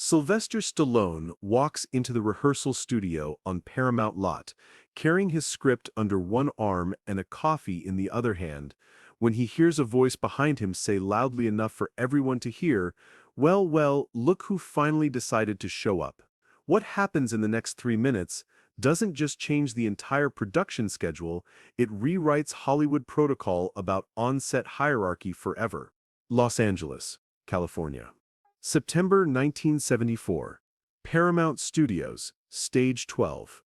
Sylvester Stallone walks into the rehearsal studio on Paramount Lot, carrying his script under one arm and a coffee in the other hand, when he hears a voice behind him say loudly enough for everyone to hear, well, look who finally decided to show up. What happens in the next 3 minutes doesn't just change the entire production schedule, it rewrites Hollywood protocol about on-set hierarchy forever. Los Angeles, California. September 1974. Paramount Studios, Stage 12.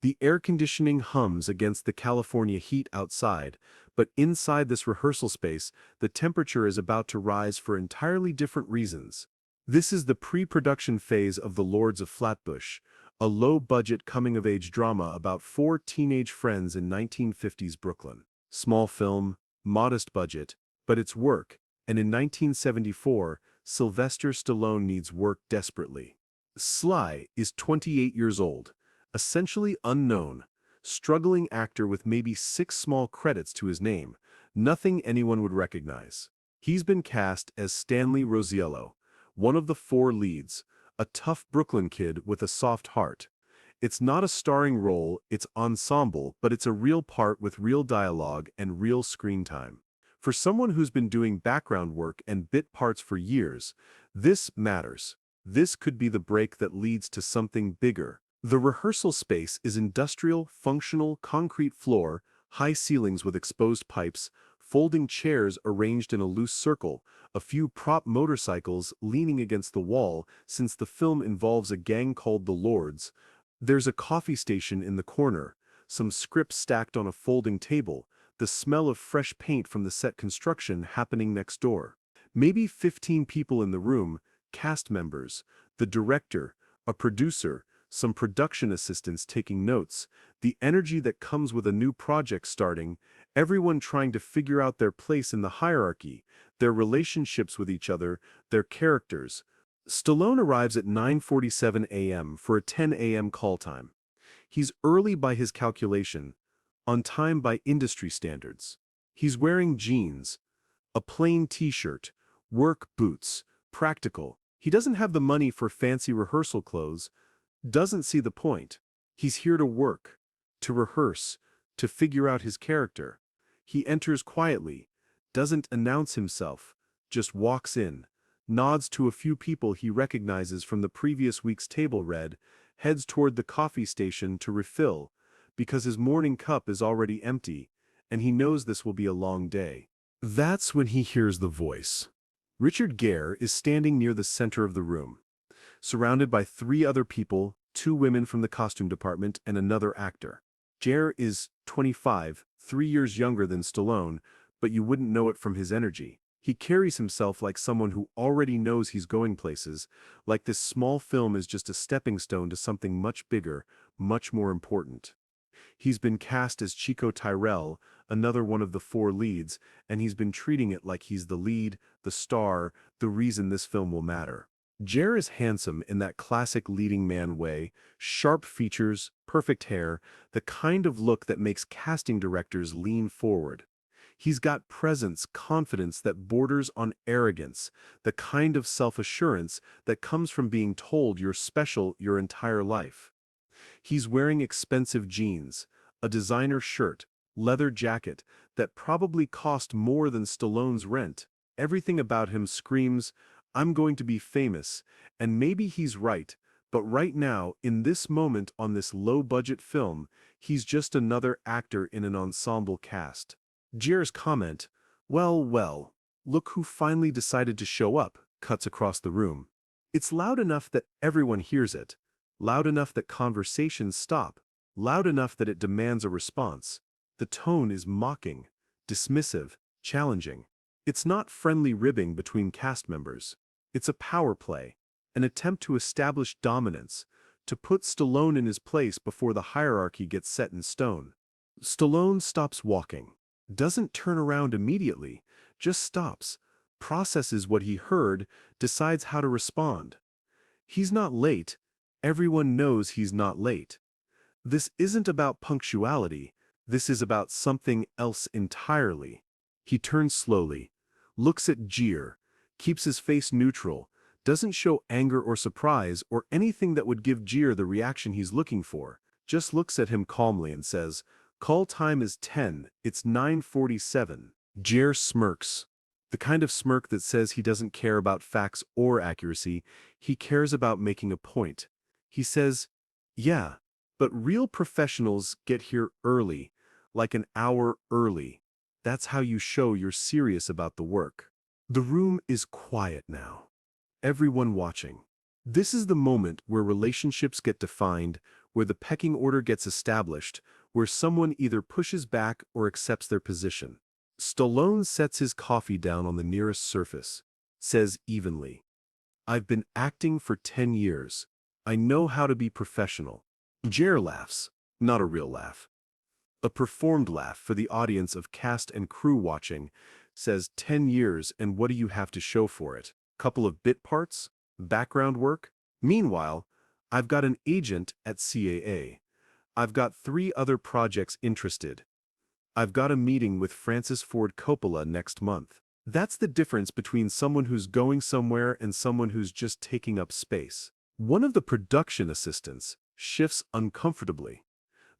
The air conditioning hums against the California heat outside, but inside this rehearsal space, the temperature is about to rise for entirely different reasons. This is the pre-production phase of The Lords of Flatbush, a low-budget coming-of-age drama about four teenage friends in 1950s Brooklyn. Small film, modest budget, but it's work, and in 1974, Sylvester Stallone needs work desperately. Sly is 28 years old, essentially unknown, struggling actor with maybe 6 small credits to his name, nothing anyone would recognize. He's been cast as Stanley Rosiello, one of the 4 leads, a tough Brooklyn kid with a soft heart. It's not a starring role, it's ensemble, but it's a real part with real dialogue and real screen time. For someone who's been doing background work and bit parts for years, this matters. This could be the break that leads to something bigger. The rehearsal space is industrial, functional, concrete floor, high ceilings with exposed pipes, folding chairs arranged in a loose circle, a few prop motorcycles leaning against the wall since the film involves a gang called the Lords. There's a coffee station in the corner, some scripts stacked on a folding table, the smell of fresh paint from the set construction happening next door. Maybe 15 people in the room, cast members, the director, a producer, some production assistants taking notes, the energy that comes with a new project starting, everyone trying to figure out their place in the hierarchy, their relationships with each other, their characters. Stallone arrives at 9:47 a.m. for a 10 a.m. call time. He's early by his calculation, on time by industry standards. He's wearing jeans, a plain t-shirt, work boots, practical. He doesn't have the money for fancy rehearsal clothes, doesn't see the point. He's here to work, to rehearse, to figure out his character. He enters quietly, doesn't announce himself, just walks in, nods to a few people he recognizes from the previous week's table read, heads toward the coffee station to refill, because his morning cup is already empty, and he knows this will be a long day. That's when he hears the voice. Richard Gere is standing near the center of the room, surrounded by 3 other people, 2 women from the costume department and another actor. Gere is 25, 3 years younger than Stallone, but you wouldn't know it from his energy. He carries himself like someone who already knows he's going places, like this small film is just a stepping stone to something much bigger, much more important. He's been cast as Chico Tyrell, another one of the 4 leads, and he's been treating it like he's the lead, the star, the reason this film will matter. Gere is handsome in that classic leading man way, sharp features, perfect hair, the kind of look that makes casting directors lean forward. He's got presence, confidence that borders on arrogance, the kind of self-assurance that comes from being told you're special your entire life. He's wearing expensive jeans, a designer shirt, leather jacket that probably cost more than Stallone's rent. Everything about him screams, I'm going to be famous, and maybe he's right, but right now, in this moment on this low-budget film, he's just another actor in an ensemble cast. Gere's comment, well, look who finally decided to show up, cuts across the room. It's loud enough that everyone hears it. Loud enough that conversations stop, loud enough that it demands a response. The tone is mocking, dismissive, challenging. It's not friendly ribbing between cast members. It's a power play, an attempt to establish dominance, to put Stallone in his place before the hierarchy gets set in stone. Stallone stops walking, doesn't turn around immediately, just stops, processes what he heard, decides how to respond. He's not late. Everyone knows he's not late. This isn't about punctuality, this is about something else entirely. He turns slowly, looks at Gere, keeps his face neutral, Doesn't show anger or surprise or anything that would give Gere the reaction he's looking for. Just looks at him calmly and says, "Call time is 10, it's 9:47. Gere smirks. The kind of smirk that says he doesn't care about facts or accuracy, he cares about making a point. He says, "Yeah, but real professionals get here early, like an hour early. That's how you show you're serious about the work." The room is quiet now. Everyone watching. This is the moment where relationships get defined, where the pecking order gets established, where someone either pushes back or accepts their position. Stallone sets his coffee down on the nearest surface, says evenly, "I've been acting for 10 years. I know how to be professional." Gere laughs, not a real laugh. A performed laugh for the audience of cast and crew watching, says 10 years and what do you have to show for it? Couple of bit parts? Background work? Meanwhile, I've got an agent at CAA. I've got 3 other projects interested. I've got a meeting with Francis Ford Coppola next month. That's the difference between someone who's going somewhere and someone who's just taking up space. One of the production assistants shifts uncomfortably.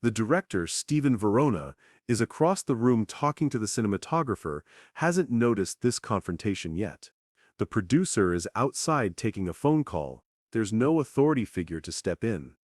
The director, Stephen Verona, is across the room talking to the cinematographer, hasn't noticed this confrontation yet. The producer is outside taking a phone call. There's no authority figure to step in.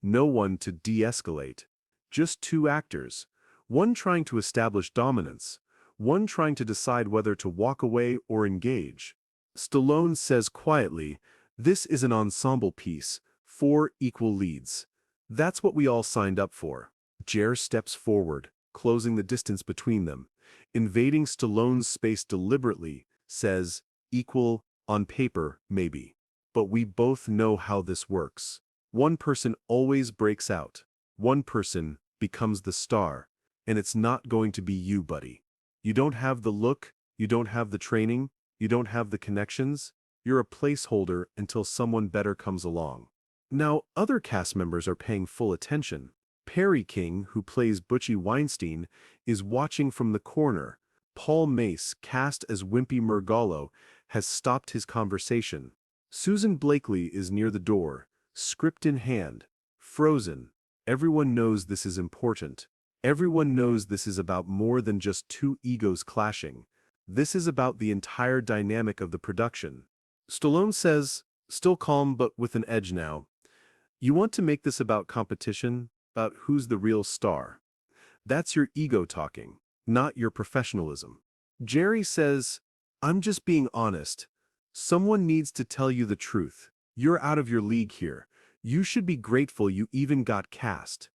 No one to de-escalate. Just 2 actors. One trying to establish dominance. One trying to decide whether to walk away or engage. Stallone says quietly, "This is an ensemble piece, 4 equal leads. That's what we all signed up for." Gere steps forward, closing the distance between them. Invading Stallone's space deliberately, says, "Equal, on paper, maybe. But we both know how this works. One person always breaks out. One person becomes the star. And it's not going to be you, buddy. You don't have the look, you don't have the training, you don't have the connections. You're a placeholder until someone better comes along." Now, other cast members are paying full attention. Perry King, who plays Butchie Weinstein, is watching from the corner. Paul Mace, cast as Wimpy Murgallo, has stopped his conversation. Susan Blakely is near the door, script in hand, frozen. Everyone knows this is important. Everyone knows this is about more than just 2 egos clashing. This is about the entire dynamic of the production. Stallone says, still calm but with an edge now, "You want to make this about competition, about who's the real star. That's your ego talking, not your professionalism." Jerry says, "I'm just being honest. Someone needs to tell you the truth. You're out of your league here. You should be grateful you even got cast.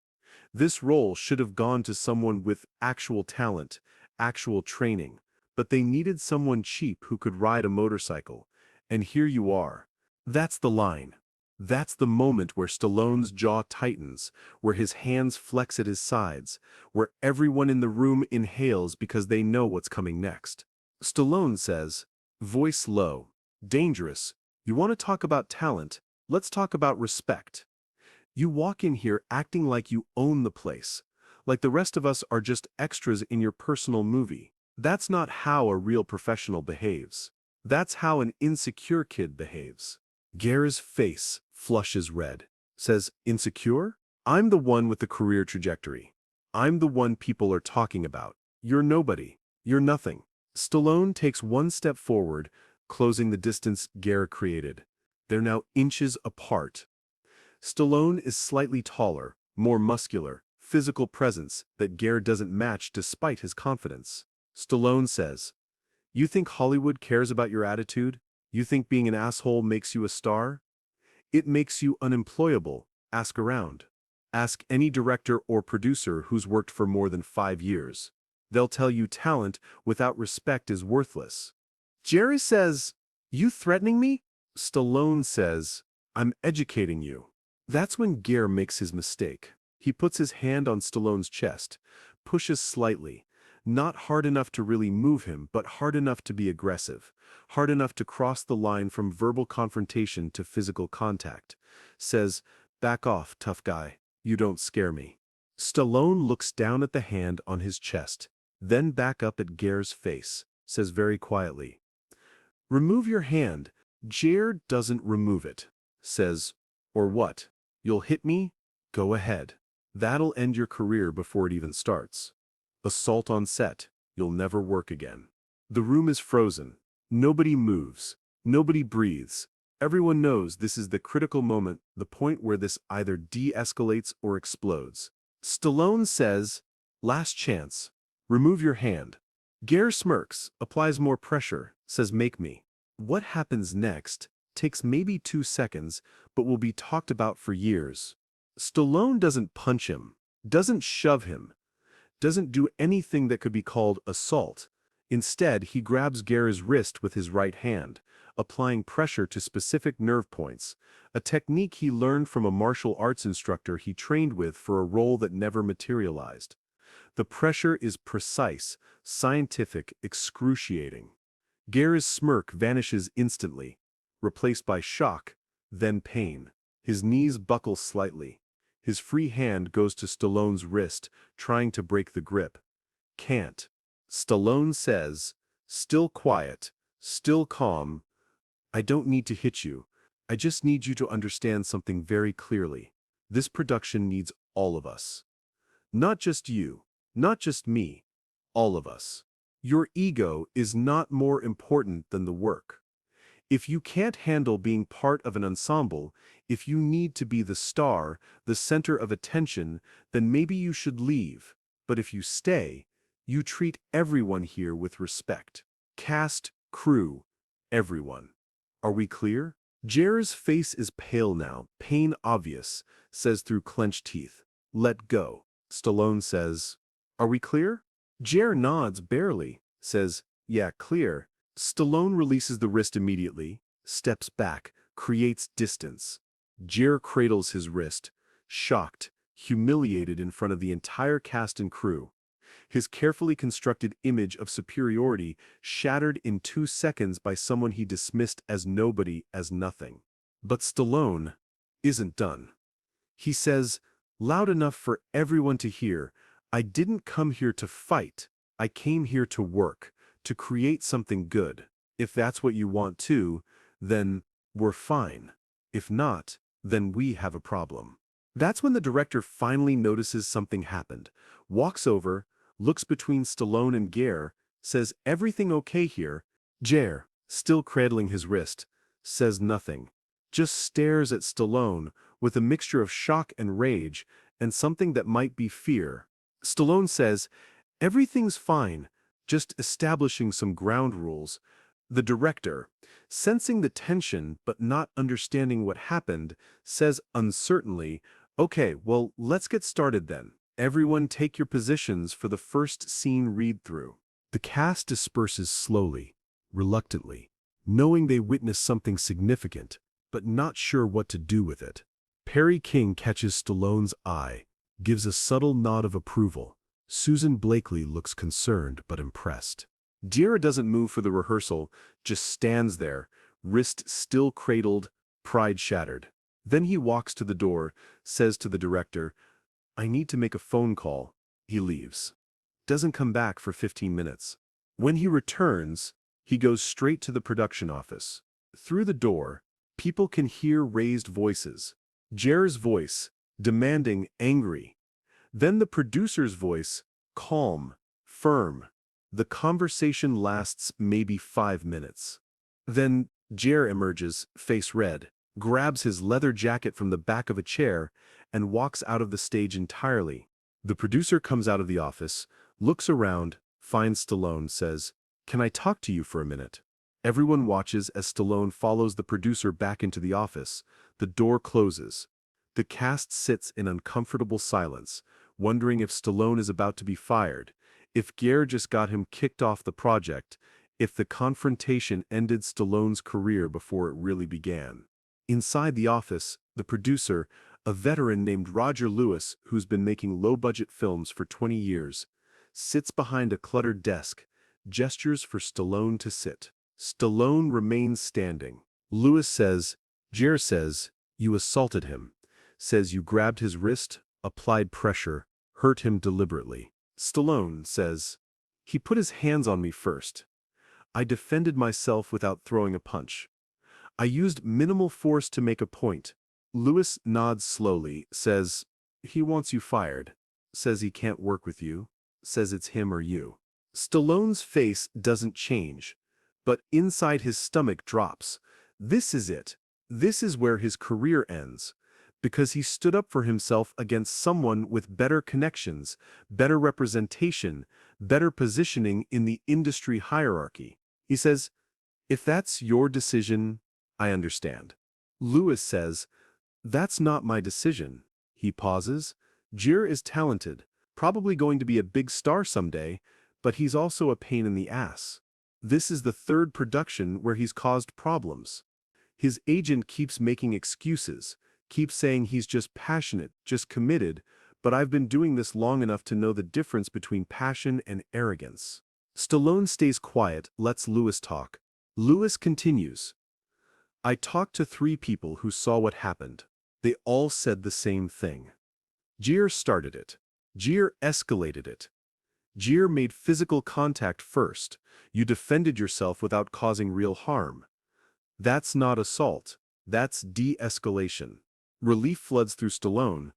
This role should have gone to someone with actual talent, actual training, but they needed someone cheap who could ride a motorcycle. And here you are." That's the line. That's the moment where Stallone's jaw tightens, where his hands flex at his sides, where everyone in the room inhales because they know what's coming next. Stallone says, voice low, dangerous, "You want to talk about talent? Let's talk about respect. You walk in here acting like you own the place, like the rest of us are just extras in your personal movie. That's not how a real professional behaves. That's how an insecure kid behaves." Gere's face flushes red. Says, "Insecure? I'm the one with the career trajectory. I'm the one people are talking about. You're nobody. You're nothing." Stallone takes one step forward, closing the distance Gere created. They're now inches apart. Stallone is slightly taller, more muscular, physical presence that Gere doesn't match despite his confidence. Stallone says, "You think Hollywood cares about your attitude? You think being an asshole makes you a star? It makes you unemployable. Ask around. Ask any director or producer who's worked for more than 5 years. They'll tell you talent without respect is worthless." Jerry says, "You threatening me?" Stallone says, "I'm educating you." That's when Gere makes his mistake. He puts his hand on Stallone's chest, pushes slightly, not hard enough to really move him, but hard enough to be aggressive, hard enough to cross the line from verbal confrontation to physical contact. Says, "Back off, tough guy. You don't scare me." Stallone looks down at the hand on his chest, then back up at Gere's face, says very quietly, "Remove your hand, Gere doesn't remove it. Says, or what? You'll hit me? Go ahead. That'll end your career before it even starts. Assault on set. You'll never work again. The room is frozen. Nobody moves. Nobody breathes. Everyone knows this is the critical moment, the point where this either de-escalates or explodes. Stallone says, last chance. Remove your hand. Gere smirks, applies more pressure, says make me. What happens next takes maybe 2 seconds, but will be talked about for years. Stallone doesn't punch him, doesn't shove him, doesn't do anything that could be called assault. Instead, he grabs Gere's wrist with his right hand, applying pressure to specific nerve points, a technique he learned from a martial arts instructor he trained with for a role that never materialized. The pressure is precise, scientific, excruciating. Gere's smirk vanishes instantly, replaced by shock, then pain. His knees buckle slightly. His free hand goes to Stallone's wrist, trying to break the grip. Can't. Stallone says, still quiet, still calm, I don't need to hit you. I just need you to understand something very clearly. This production needs all of us. Not just you, not just me, all of us. Your ego is not more important than the work. If you can't handle being part of an ensemble, if you need to be the star, the center of attention, then maybe you should leave. But if you stay, you treat everyone here with respect. Cast, crew, everyone. Are we clear? Gere's face is pale now, pain obvious, says through clenched teeth. Let go. Stallone says, are we clear? Gere nods barely, says, yeah, clear. Stallone releases the wrist immediately, steps back, creates distance. Gere cradles his wrist, shocked, humiliated in front of the entire cast and crew. His carefully constructed image of superiority shattered in 2 seconds by someone he dismissed as nobody, as nothing. But Stallone isn't done. He says, loud enough for everyone to hear, I didn't come here to fight. I came here to work, to create something good. If that's what you want to, then we're fine. If not, then we have a problem. That's when the director finally notices something happened, walks over, looks between Stallone and Gere, says everything okay here. Gere, still cradling his wrist, says nothing, just stares at Stallone with a mixture of shock and rage and something that might be fear. Stallone says, everything's fine, just establishing some ground rules. The director, sensing the tension but not understanding what happened, says uncertainly, okay, well, let's get started then. Everyone take your positions for the first scene read-through. The cast disperses slowly, reluctantly, knowing they witness something significant, but not sure what to do with it. Perry King catches Stallone's eye, gives a subtle nod of approval. Susan Blakely looks concerned but impressed. Gere doesn't move for the rehearsal, just stands there, wrist still cradled, pride shattered. Then he walks to the door, says to the director, I need to make a phone call. He leaves. Doesn't come back for 15 minutes. When he returns, he goes straight to the production office. Through the door, people can hear raised voices. Gere's voice, demanding, angry. Then the producer's voice, calm, firm. The conversation lasts maybe 5 minutes. Then Gere emerges, face red, grabs his leather jacket from the back of a chair, and walks out of the stage entirely. The producer comes out of the office, looks around, finds Stallone, says, can I talk to you for a minute? Everyone watches as Stallone follows the producer back into the office. The door closes. The cast sits in uncomfortable silence, wondering if Stallone is about to be fired, if Gere just got him kicked off the project, if the confrontation ended Stallone's career before it really began. Inside the office, the producer, a veteran named Roger Lewis who's been making low-budget films for 20 years, sits behind a cluttered desk, gestures for Stallone to sit. Stallone remains standing. Lewis says, Gere says, you assaulted him, says you grabbed his wrist, applied pressure, hurt him deliberately. Stallone says, he put his hands on me first. I defended myself without throwing a punch. I used minimal force to make a point. Lewis nods slowly, says, he wants you fired, says he can't work with you, says it's him or you. Stallone's face doesn't change, but inside his stomach drops. This is it. This is where his career ends. Because he stood up for himself against someone with better connections, better representation, better positioning in the industry hierarchy. He says, if that's your decision, I understand. Lewis says, that's not my decision. He pauses. Gere is talented, probably going to be a big star someday, but he's also a pain in the ass. This is the third production where he's caused problems. His agent keeps making excuses, keeps saying he's just passionate, just committed, but I've been doing this long enough to know the difference between passion and arrogance. Stallone stays quiet, lets Lewis talk. Lewis continues. I talked to 3 people who saw what happened. They all said the same thing. Gere started it. Gere escalated it. Gere made physical contact first. You defended yourself without causing real harm. That's not assault. That's de-escalation. Relief floods through Stallone,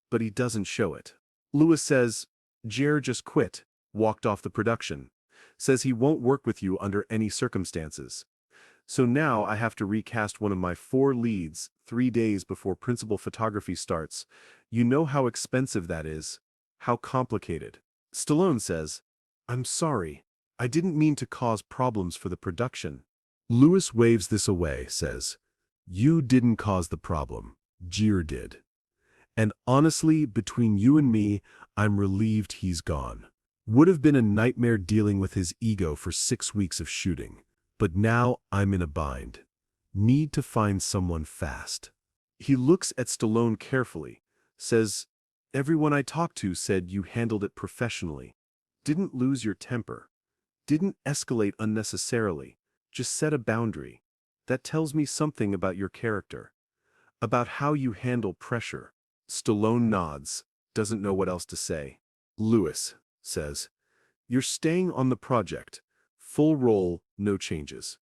but he doesn't show it. Lewis says, Gere just quit, walked off the production. Says he won't work with you under any circumstances. So now I have to recast one of my 4 leads 3 days before principal photography starts. You know how expensive that is. How complicated. Stallone says, I'm sorry. I didn't mean to cause problems for the production. Lewis waves this away, says, you didn't cause the problem. Gere did. And honestly, between you and me, I'm relieved he's gone. Would have been a nightmare dealing with his ego for 6 weeks of shooting. But now I'm in a bind. Need to find someone fast. He looks at Stallone carefully, says, everyone I talked to said you handled it professionally. Didn't lose your temper. Didn't escalate unnecessarily. Just set a boundary. That tells me something about your character. About how you handle pressure. Stallone nods, doesn't know what else to say. Lewis says, you're staying on the project. Full role, no changes.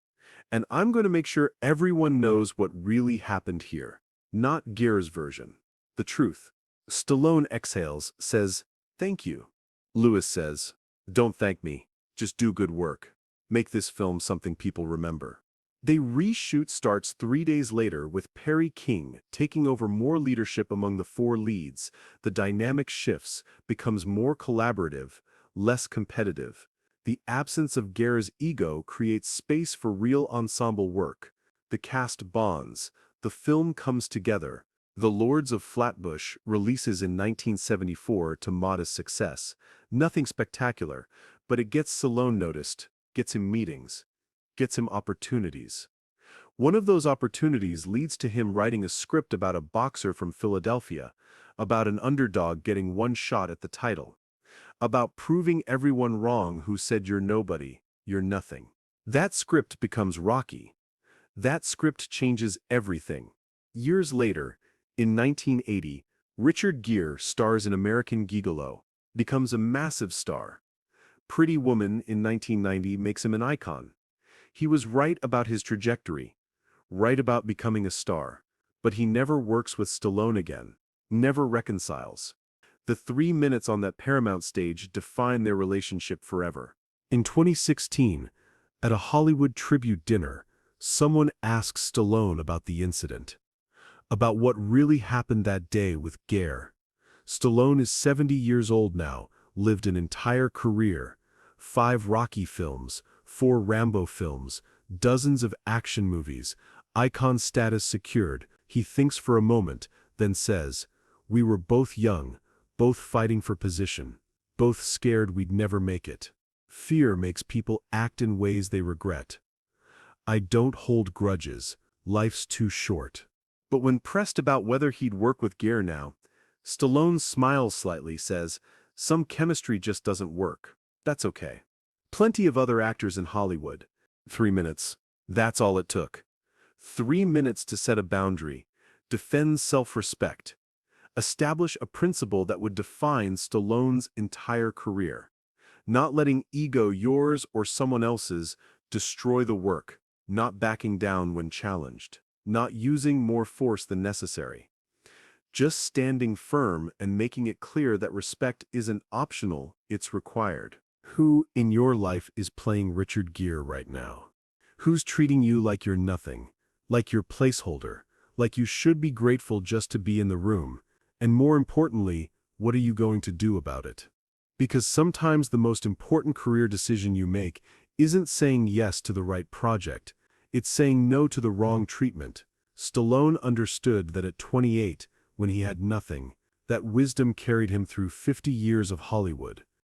And I'm going to make sure everyone knows what really happened here. Not Gere's version. The truth. Stallone exhales, says, thank you. Lewis says, don't thank me. Just do good work. Make this film something people remember. They reshoot starts 3 days later with Perry King taking over more leadership among the 4 leads. The dynamic shifts, becomes more collaborative, less competitive. The absence of Gere's ego creates space for real ensemble work. The cast bonds. The film comes together. The Lords of Flatbush releases in 1974 to modest success. Nothing spectacular, but it gets Stallone noticed, gets him meetings, gets him opportunities. One of those opportunities leads to him writing a script about a boxer from Philadelphia, about an underdog getting one shot at the title. About proving everyone wrong who said you're nobody, you're nothing. That script becomes Rocky. That script changes everything. Years later, in 1980, Richard Gere stars in American Gigolo, becomes a massive star. Pretty Woman in 1990 makes him an icon. He was right about his trajectory, right about becoming a star, but he never works with Stallone again, never reconciles. The 3 minutes on that Paramount stage define their relationship forever. In 2016, at a Hollywood tribute dinner, someone asks Stallone about the incident, about what really happened that day with Gere. Stallone is 70 years old now, lived an entire career, 5 Rocky films, 4 Rambo films, dozens of action movies, icon status secured. He thinks for a moment, then says, we were both young, both fighting for position, both scared we'd never make it. Fear makes people act in ways they regret. I don't hold grudges, life's too short. But when pressed about whether he'd work with Gere now, Stallone smiles slightly, says, some chemistry just doesn't work. That's okay. Plenty of other actors in Hollywood. 3 minutes. That's all it took. 3 minutes to set a boundary, defend self-respect, establish a principle that would define Stallone's entire career. Not letting ego, yours or someone else's, destroy the work. not backing down when challenged, not using more force than necessary. Just standing firm and making it clear that respect isn't optional, it's required. Who in your life is playing Richard Gere right now? Who's treating you like you're nothing, like you're placeholder, like you should be grateful just to be in the room? And more importantly, what are you going to do about it? Because sometimes the most important career decision you make isn't saying yes to the right project, it's saying no to the wrong treatment. Stallone understood that at 28, when he had nothing, that wisdom carried him through 50 years of Hollywood.